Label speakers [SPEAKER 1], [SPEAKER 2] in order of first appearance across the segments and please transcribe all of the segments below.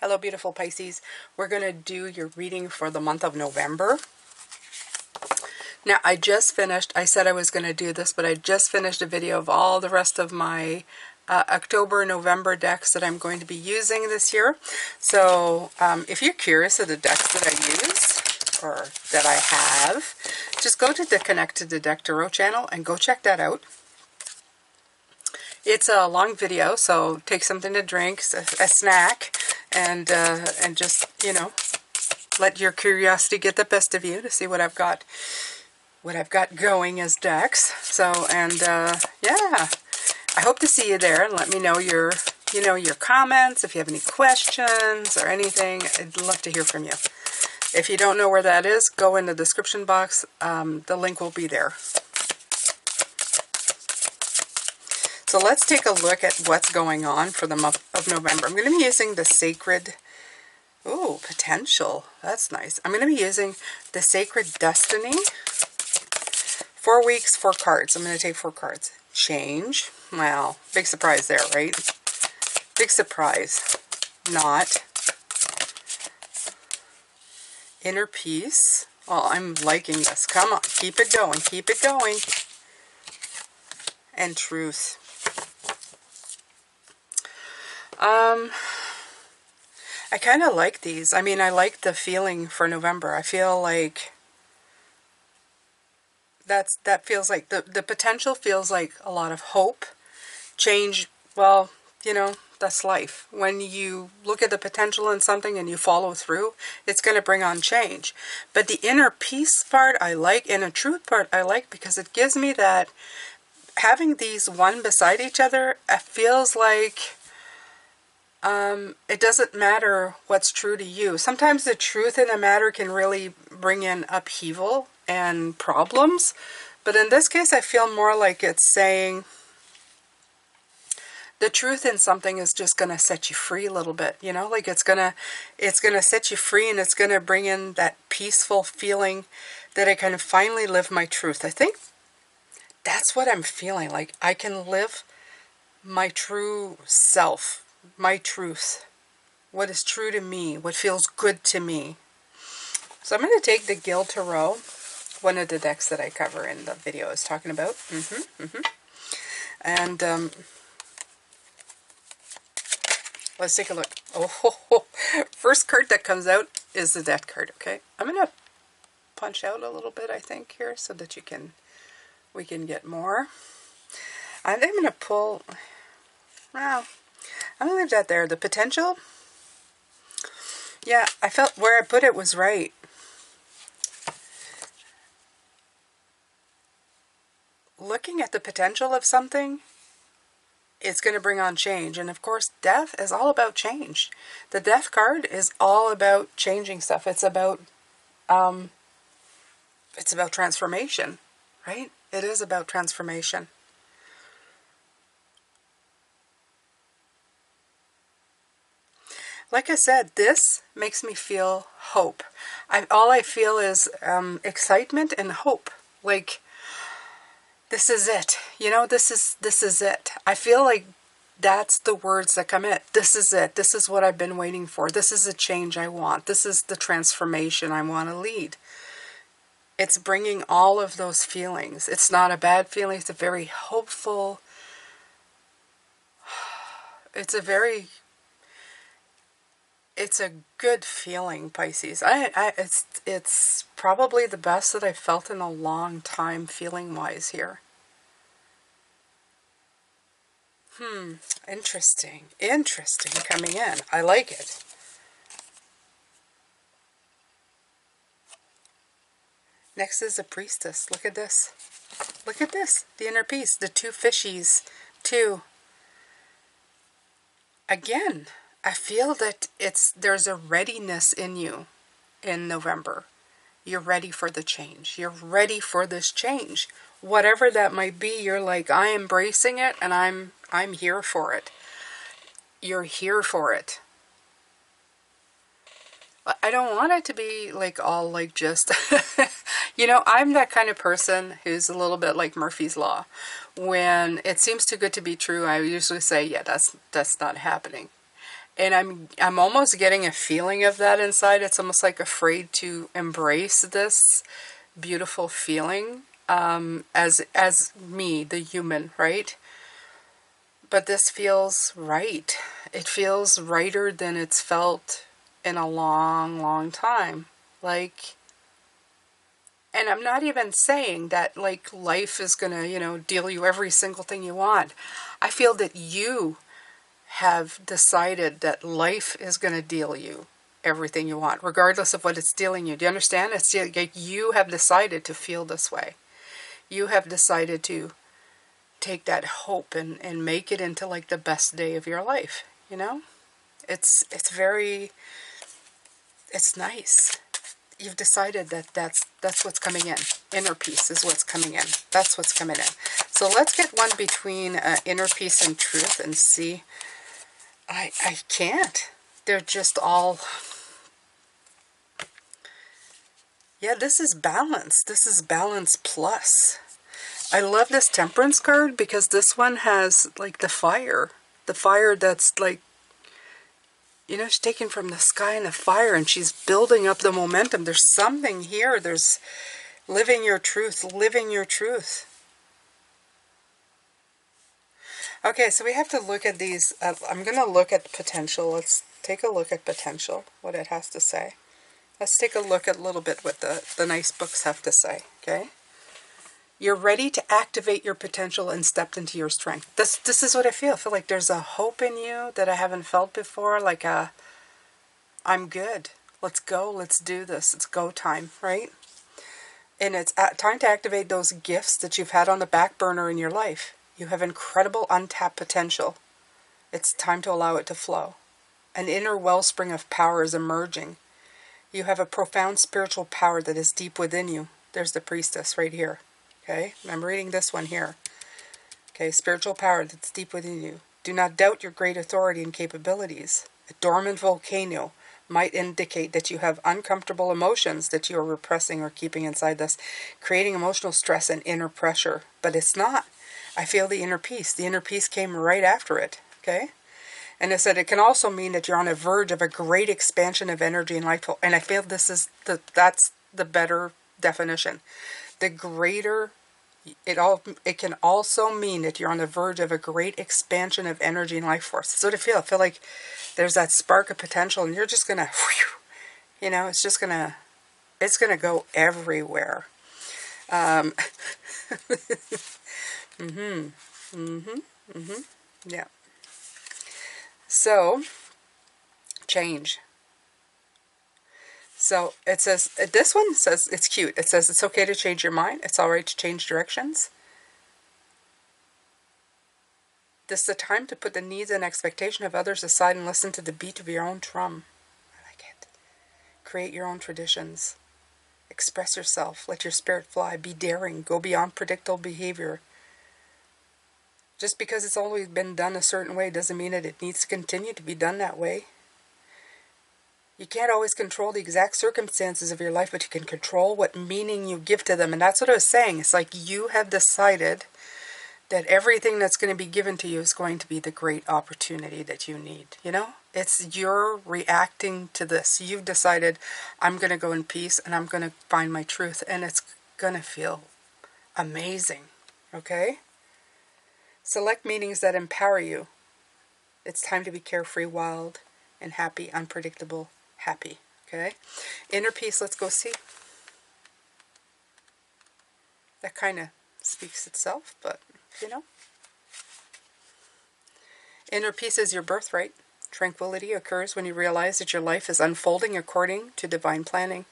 [SPEAKER 1] Hello, beautiful Pisces. We're going to do your reading for the month of November. Now, I just finished, I said I was going to do this, but I just finished a video of all the rest of my October, November decks that I'm going to be using this year. So, if you're curious of the decks that I use, or that I have, just go to the Connect to the Deck Tarot channel and go check that out. It's a long video, so take something to drink, a snack, and just, you know, let your curiosity get the best of you to see what I've got going as decks. So, and yeah, I hope to see you there, and let me know your comments, if you have any questions or anything. I'd love to hear from you. If you don't know where that is, go in the description box. The link will be there. So let's take a look at what's going on for the month of November. I'm going to be using the Sacred, potential. That's nice. I'm going to be using the Sacred Destiny. 4 weeks, 4 cards. I'm going to take 4 cards. Change. Wow. Big surprise there, right? Big surprise. Not. Inner peace. Well, I'm liking this. Come on. Keep it going. Keep it going. And truth. I kind of like these. I mean, I like the feeling for November. I feel like that feels like the potential feels like a lot of hope, change. Well, you know, that's life. When you look at the potential in something and you follow through, it's going to bring on change. But the inner peace part I like, and the truth part I like, because it gives me that having these one beside each other, it feels like it doesn't matter what's true to you. Sometimes the truth in a matter can really bring in upheaval and problems. But in this case, I feel more like it's saying the truth in something is just going to set you free a little bit, you know, like it's going to set you free, and it's going to bring in that peaceful feeling that I can finally live my truth. I think that's what I'm feeling, like I can live my true self, my truth, what is true to me, what feels good to me. So I'm going to take the Gil Tarot, one of the decks that I cover in the video I was talking about. And let's take a look. Oh, first card that comes out is the Death card, okay? I'm going to punch out a little bit, I think, here, so that we can get more. And I'm going to pull, well, I'm going to leave that there. The potential, yeah, I felt where I put it was right. Looking at the potential of something, it's going to bring on change. And of course, death is all about change. The Death card is all about changing stuff. It's about transformation, right? It is about transformation. Like I said, this makes me feel hope. All I feel is excitement and hope. Like, this is it. You know, this is it. I feel like that's the words that come in. This is it. This is what I've been waiting for. This is the change I want. This is the transformation I want to lead. It's bringing all of those feelings. It's not a bad feeling. It's a very hopeful. It's a good feeling, Pisces. It's probably the best that I've felt in a long time, feeling-wise here. Interesting. Interesting coming in. I like it. Next is a Priestess. Look at this. Look at this. The inner peace. The 2 fishies. 2. Again, I feel that there's a readiness in you in November. You're ready for the change. You're ready for this change. Whatever that might be, you're like, I'm embracing it, and I'm here for it. You're here for it. I don't want it to be like all like just, you know, I'm that kind of person who's a little bit like Murphy's Law. When it seems too good to be true, I usually say, yeah, that's not happening. And I'm almost getting a feeling of that inside. It's almost like afraid to embrace this beautiful feeling, as me, the human, right? But this feels right. It feels righter than it's felt in a long, long time. Like, and I'm not even saying that like life is gonna, deal you every single thing you want. I feel that you have decided that life is gonna deal you everything you want, regardless of what it's dealing you. Do you understand? It's like you have decided to feel this way. You have decided to take that hope and make it into like the best day of your life. It's very, it's nice. You've decided that that's what's coming in. Inner peace is what's coming in. That's what's coming in. So let's get one between inner peace and truth and see. I can't. They're just all. Yeah, this is balance. This is balance plus. I love this temperance card because this one has like the fire. The fire that's like, she's taken from the sky and the fire, and she's building up the momentum. There's something here. There's living your truth, living your truth. Okay, so we have to look at these. I'm going to look at potential. Let's take a look at potential, what it has to say. Let's take a look at a little bit what the nice books have to say, okay? You're ready to activate your potential and step into your strength. This is what I feel. I feel like there's a hope in you that I haven't felt before, like I'm good. Let's go. Let's do this. It's go time, right? And it's time to activate those gifts that you've had on the back burner in your life. You have incredible untapped potential. It's time to allow it to flow. An inner wellspring of power is emerging. You have a profound spiritual power that is deep within you. There's the priestess right here. Okay, I'm reading this one here. Okay, spiritual power that's deep within you. Do not doubt your great authority and capabilities. A dormant volcano might indicate that you have uncomfortable emotions that you are repressing or keeping inside this, creating emotional stress and inner pressure. But it's not. I feel the inner peace. The inner peace came right after it. Okay? And it said it can also mean that you're on the verge of a great expansion of energy and light. And I feel that's the better definition. The greater, it can also mean that you're on the verge of a great expansion of energy and life force. That's what I feel. I feel like there's that spark of potential, and you're just gonna, it's gonna go everywhere. Yeah. So, change. So it says, this one says, it's cute. It says it's okay to change your mind. It's all right to change directions. This is the time to put the needs and expectation of others aside and listen to the beat of your own drum. I like it. Create your own traditions. Express yourself. Let your spirit fly. Be daring. Go beyond predictable behavior. Just because it's always been done a certain way doesn't mean that it needs to continue to be done that way. You can't always control the exact circumstances of your life, but you can control what meaning you give to them. And that's what I was saying. It's like you have decided that everything that's going to be given to you is going to be the great opportunity that you need. It's you're reacting to this. You've decided, I'm going to go in peace and I'm going to find my truth. And it's going to feel amazing. Okay? Select meanings that empower you. It's time to be carefree, wild, and happy, unpredictable. Happy, okay? Inner peace, let's go see. That kind of speaks itself, but, Inner peace is your birthright. Tranquility occurs when you realize that your life is unfolding according to divine planning.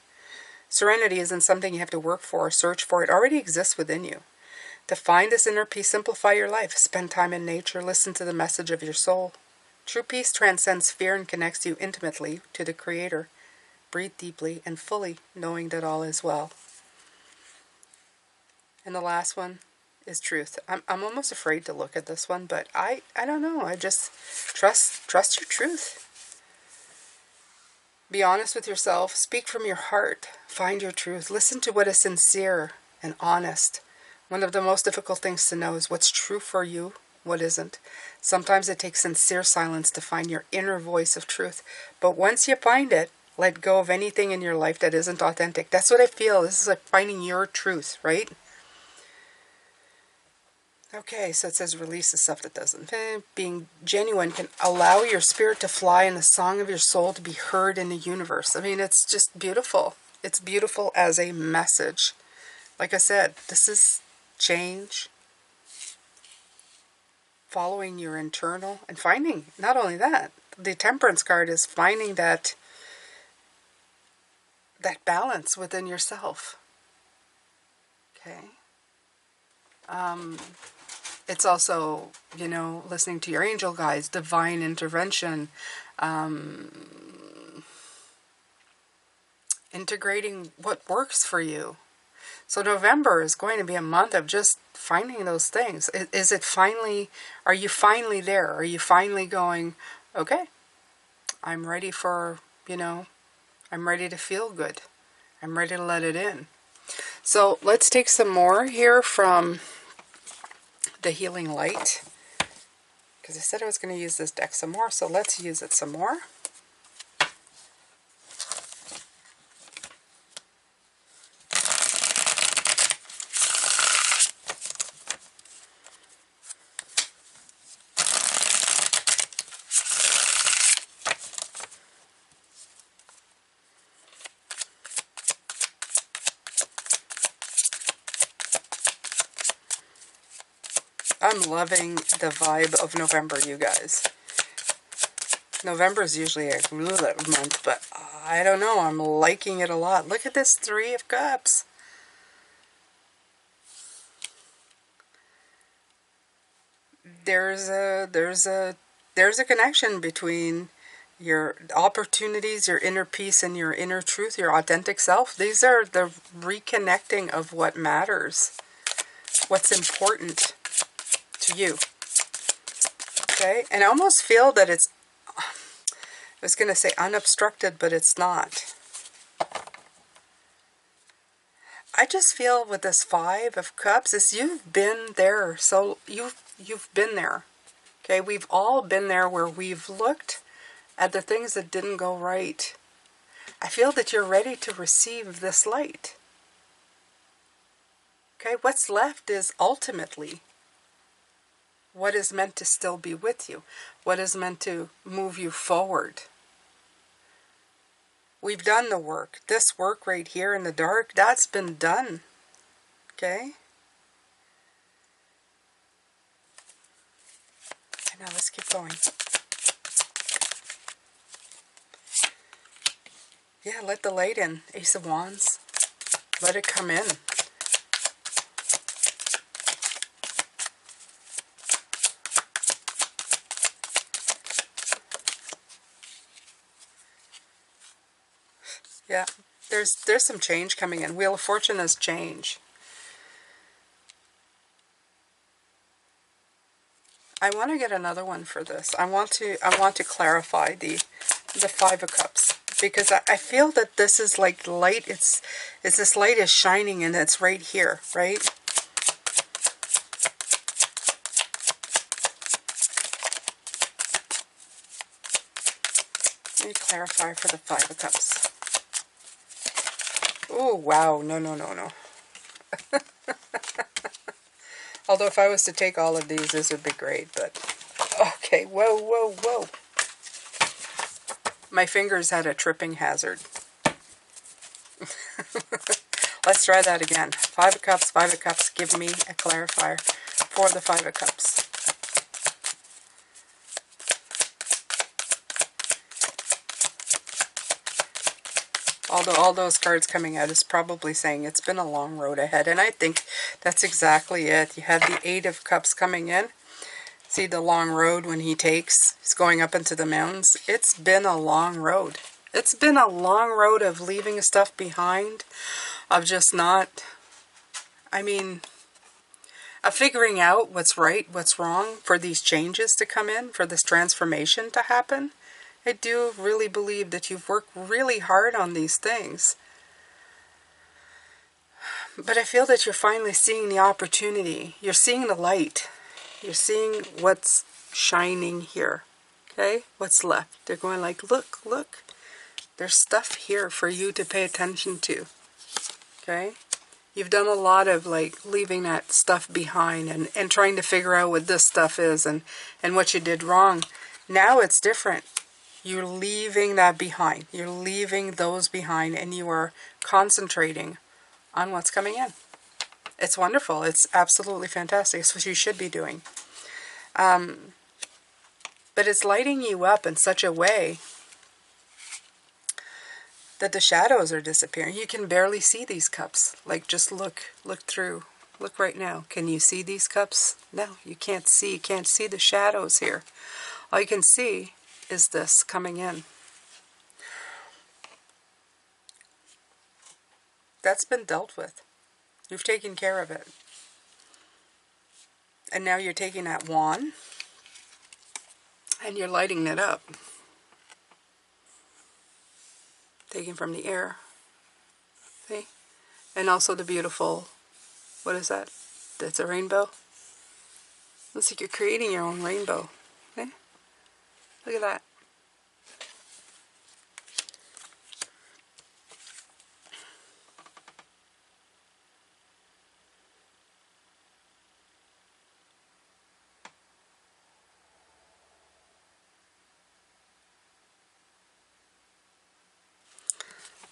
[SPEAKER 1] Serenity isn't something you have to work for or search for. It already exists within you. To find this inner peace, simplify your life. Spend time in nature. Listen to the message of your soul. True peace transcends fear and connects you intimately to the Creator. Breathe deeply and fully, knowing that all is well. And the last one is truth. I'm almost afraid to look at this one, but I don't know. I just trust your truth. Be honest with yourself. Speak from your heart. Find your truth. Listen to what is sincere and honest. One of the most difficult things to know is what's true for you what isn't. Sometimes it takes sincere silence to find your inner voice of truth. But once you find it, let go of anything in your life that isn't authentic. That's what I feel. This is like finding your truth, right? Okay, so it says release the stuff that doesn't. Being genuine can allow your spirit to fly and the song of your soul to be heard in the universe. I mean, it's just beautiful. It's beautiful as a message. Like I said, this is change, following your internal, and finding, not only that, the Temperance card is finding that balance within yourself. Okay. It's also, listening to your angel guides, divine intervention, integrating what works for you. So November is going to be a month of just finding those things. Is it finally, are you finally there? Are you finally going, okay, I'm ready for, I'm ready to feel good. I'm ready to let it in. So let's take some more here from the Healing Light, because I said I was going to use this deck some more, so let's use it some more. I'm loving the vibe of November, you guys. November is usually a month, but I don't know. I'm liking it a lot. Look at this Three of Cups. There's a connection between your opportunities, your inner peace, and your inner truth, your authentic self. These are the reconnecting of what matters, what's important to you. Okay? And I almost feel that it's, I was going to say unobstructed, but it's not. I just feel with this Five of Cups is you've been there. So you've been there. Okay? We've all been there where we've looked at the things that didn't go right. I feel that you're ready to receive this light. Okay? What's left is ultimately what is meant to still be with you. What is meant to move you forward. We've done the work. This work right here in the dark, that's been done. Okay? And now let's keep going. Yeah, let the light in. Ace of Wands. Let it come in. Yeah, there's some change coming in. Wheel of Fortune is change. I want to get another one for this. I want to clarify the Five of Cups, because I feel that this is like light. It's this light is shining and it's right here, right? Let me clarify for the Five of Cups. Oh, wow. No, no, no, no. Although if I was to take all of these, this would be great, but... Okay, whoa, whoa, whoa. My fingers had a tripping hazard. Let's try that again. Five of Cups, Five of Cups. Give me a clarifier for the Five of Cups. Although all those cards coming out is probably saying it's been a long road ahead. And I think that's exactly it. You have the Eight of Cups coming in. See the long road when he's going up into the mountains. It's been a long road. It's been a long road of leaving stuff behind. Of just not, of figuring out what's right, what's wrong for these changes to come in, for this transformation to happen. I do really believe that you've worked really hard on these things. But I feel that you're finally seeing the opportunity. You're seeing the light. You're seeing what's shining here. Okay? What's left. They're going like, look, look. There's stuff here for you to pay attention to. Okay? You've done a lot of like leaving that stuff behind and trying to figure out what this stuff is and what you did wrong. Now it's different. You're leaving that behind. You're leaving those behind and you are concentrating on what's coming in. It's wonderful. It's absolutely fantastic. It's what you should be doing. But it's lighting you up in such a way that the shadows are disappearing. You can barely see these cups. Like, just look through. Look right now. Can you see these cups? No, you can't see. You can't see the shadows here. All you can see is this coming in. That's been dealt with. You've taken care of it. And now you're taking that wand and you're lighting it up. Taking from the air. See? And also the beautiful, what is that? That's a rainbow? Looks like you're creating your own rainbow. See? Look at that.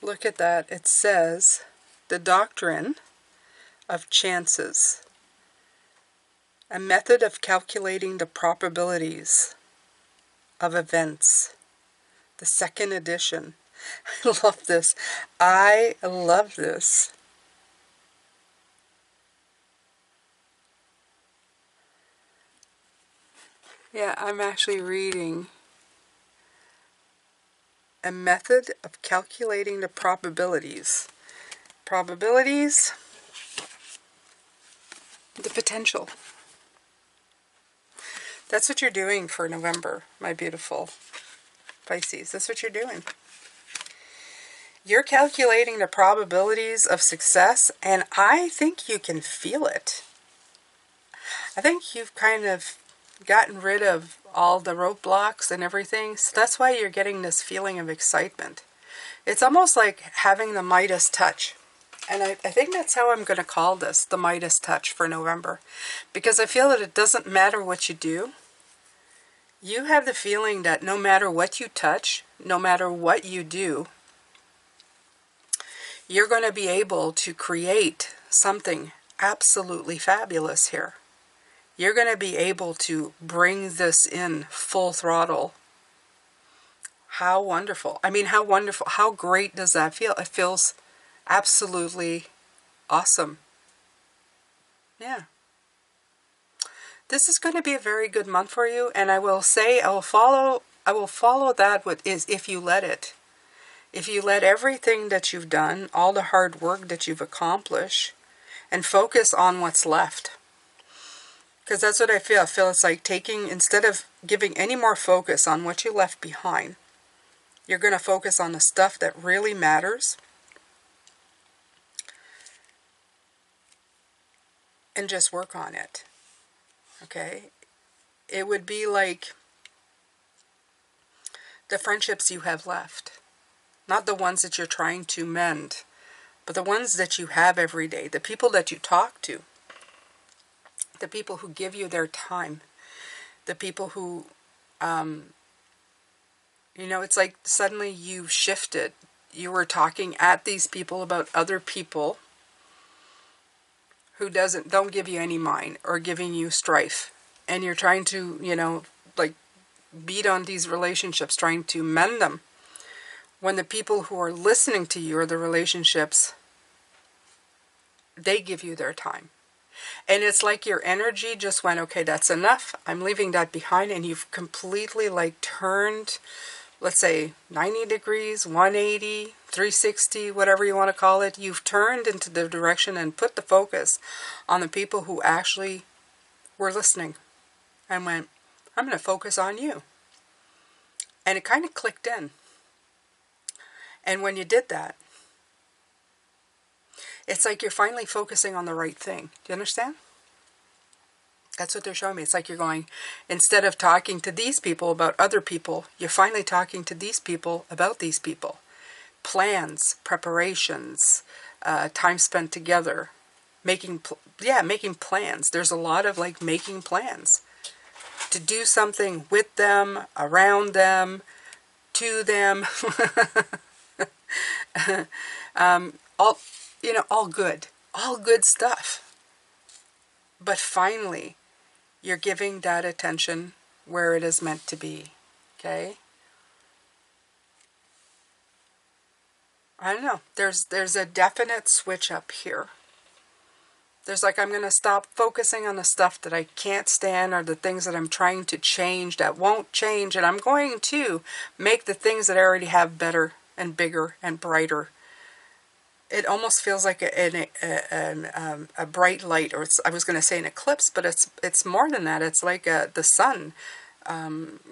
[SPEAKER 1] Look at that. It says, the doctrine of chances. A method of calculating the probabilities of events. The second edition. I love this. I love this. Yeah, I'm actually reading. A method of calculating the probabilities. Probabilities, the potential. That's what you're doing for November, my beautiful Pisces. That's what you're doing. You're calculating the probabilities of success, and I think you can feel it. I think you've kind of gotten rid of all the roadblocks and everything, so that's why you're getting this feeling of excitement. It's almost like having the Midas touch. And I think that's how I'm going to call this, the Midas touch for November. Because I feel that it doesn't matter what you do. You have the feeling that no matter what you touch, no matter what you do, you're going to be able to create something absolutely fabulous here. You're going to be able to bring this in full throttle. How wonderful. I mean, how wonderful. How great does that feel? It feels absolutely awesome. Yeah. This is going to be a very good month for you, and I will say I will follow that with is if you let it. If you let everything that you've done, all the hard work that you've accomplished, and focus on what's left. Because that's what I feel. I feel it's like taking, instead of giving any more focus on what you left behind, you're going to focus on the stuff that really matters. And just work on it. Okay? It would be like the friendships you have left. Not the ones that you're trying to mend, but the ones that you have every day. The people that you talk to. The people who give you their time. The people who, it's like suddenly you shifted. You were talking at these people about other people who don't give you any mind or giving you strife. And you're trying to, beat on these relationships, trying to mend them. When the people who are listening to you or the relationships, they give you their time. And it's like your energy just went, okay, that's enough. I'm leaving that behind. And you've completely turned, let's say 90 degrees, 180, 360, whatever you want to call it. You've turned into the direction and put the focus on the people who actually were listening and went, I'm going to focus on you. And it kind of clicked in. And when you did that, it's like you're finally focusing on the right thing. Do you understand? That's what they're showing me. It's like you're going, instead of talking to these people about other people, you're finally talking to these people about these people. Plans, preparations, time spent together, making plans. There's a lot of like making plans to do something with them, around them, to them. All, all good stuff. But finally, you're giving that attention where it is meant to be. Okay? I don't know. There's a definite switch up here. There's like, I'm going to stop focusing on the stuff that I can't stand or the things that I'm trying to change that won't change. And I'm going to make the things that I already have better and bigger and brighter. It almost feels like a bright light, or I was going to say an eclipse, but it's more than that. It's like the sun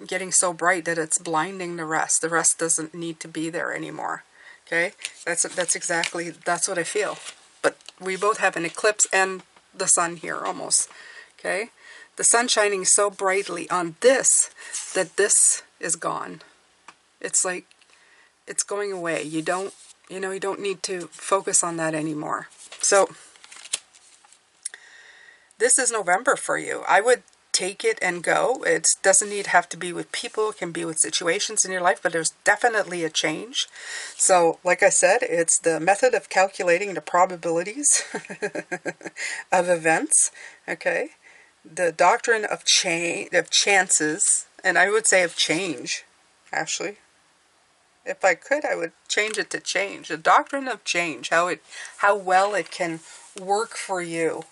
[SPEAKER 1] getting so bright that it's blinding the rest. The rest doesn't need to be there anymore. Okay, that's what I feel. But we both have an eclipse and the sun here almost. Okay, the sun shining so brightly on this that this is gone. It's like it's going away. You don't need to focus on that anymore. So this is November for you. I would take it and go. It doesn't have to be with people. It can be with situations in your life, but there's definitely a change. So like I said, it's the method of calculating the probabilities of events. Okay. The doctrine of chances, and I would say of change, actually. If I could, I would change it to change. The doctrine of change, how well it can work for you.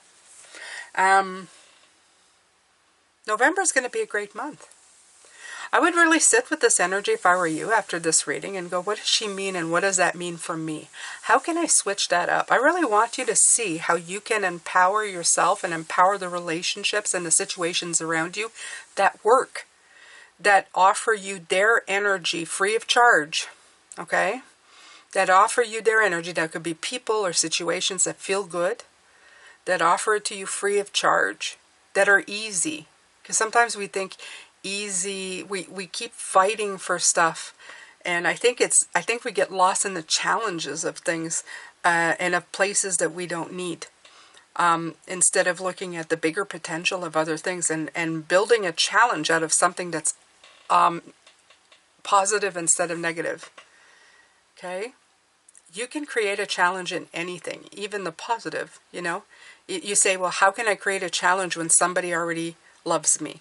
[SPEAKER 1] November is going to be a great month. I would really sit with this energy if I were you after this reading and go, what does she mean and what does that mean for me? How can I switch that up? I really want you to see how you can empower yourself and empower the relationships and the situations around you that work, that offer you their energy free of charge, okay? That offer you their energy. That could be people or situations that feel good, that offer it to you free of charge, that are easy. Because sometimes we think easy, we keep fighting for stuff, and I think we get lost in the challenges of things and of places that we don't need. Instead of looking at the bigger potential of other things and building a challenge out of something that's positive instead of negative. Okay? You can create a challenge in anything, even the positive, You say, well, how can I create a challenge when somebody already loves me?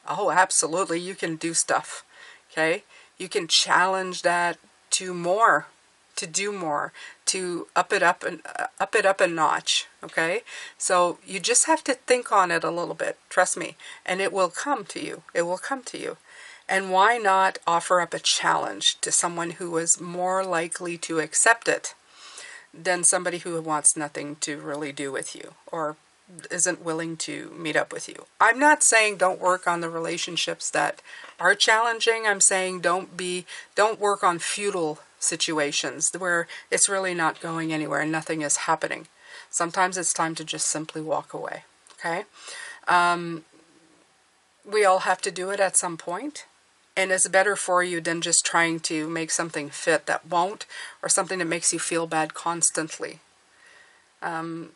[SPEAKER 1] Oh, absolutely. You can do stuff. Okay? You can challenge that to do more, to up it up a notch. Okay? So you just have to think on it a little bit. Trust me. And it will come to you. It will come to you. And why not offer up a challenge to someone who is more likely to accept it than somebody who wants nothing to really do with you or isn't willing to meet up with you? I'm not saying don't work on the relationships that are challenging. I'm saying don't work on futile situations where it's really not going anywhere and nothing is happening. Sometimes it's time to just simply walk away. Okay? We all have to do it at some point. And it's better for you than just trying to make something fit that won't, or something that makes you feel bad constantly. I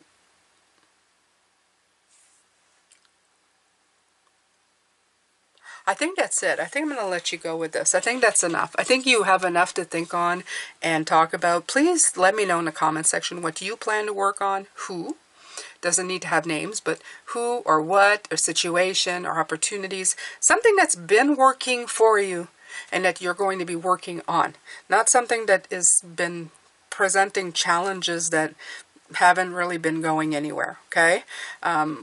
[SPEAKER 1] think that's it. I think I'm going to let you go with this. I think that's enough. I think you have enough to think on and talk about. Please let me know in the comment section what you plan to work on. Who? Doesn't need to have names, but who or what or situation or opportunities. Something that's been working for you and that you're going to be working on. Not something that has been presenting challenges that haven't really been going anywhere, okay?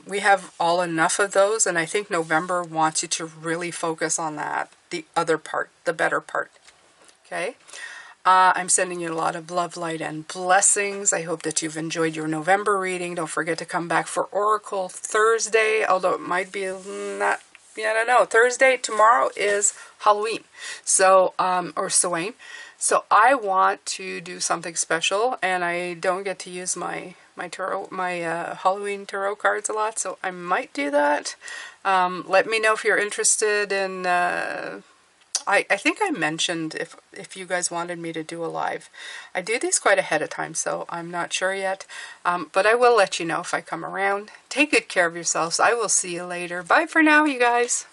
[SPEAKER 1] We have all enough of those, and I think November wants you to really focus on that, the other part, the better part, okay? I'm sending you a lot of love, light, and blessings. I hope that you've enjoyed your November reading. Don't forget to come back for Oracle Thursday, although it might be not, I don't know. Thursday, tomorrow is Halloween, so, or Samhain. So I want to do something special, and I don't get to use my my Halloween tarot cards a lot, so I might do that. Let me know if you're interested in. I think I mentioned if you guys wanted me to do a live. I do these quite ahead of time, so I'm not sure yet. But I will let you know if I come around. Take good care of yourselves. I will see you later. Bye for now, you guys.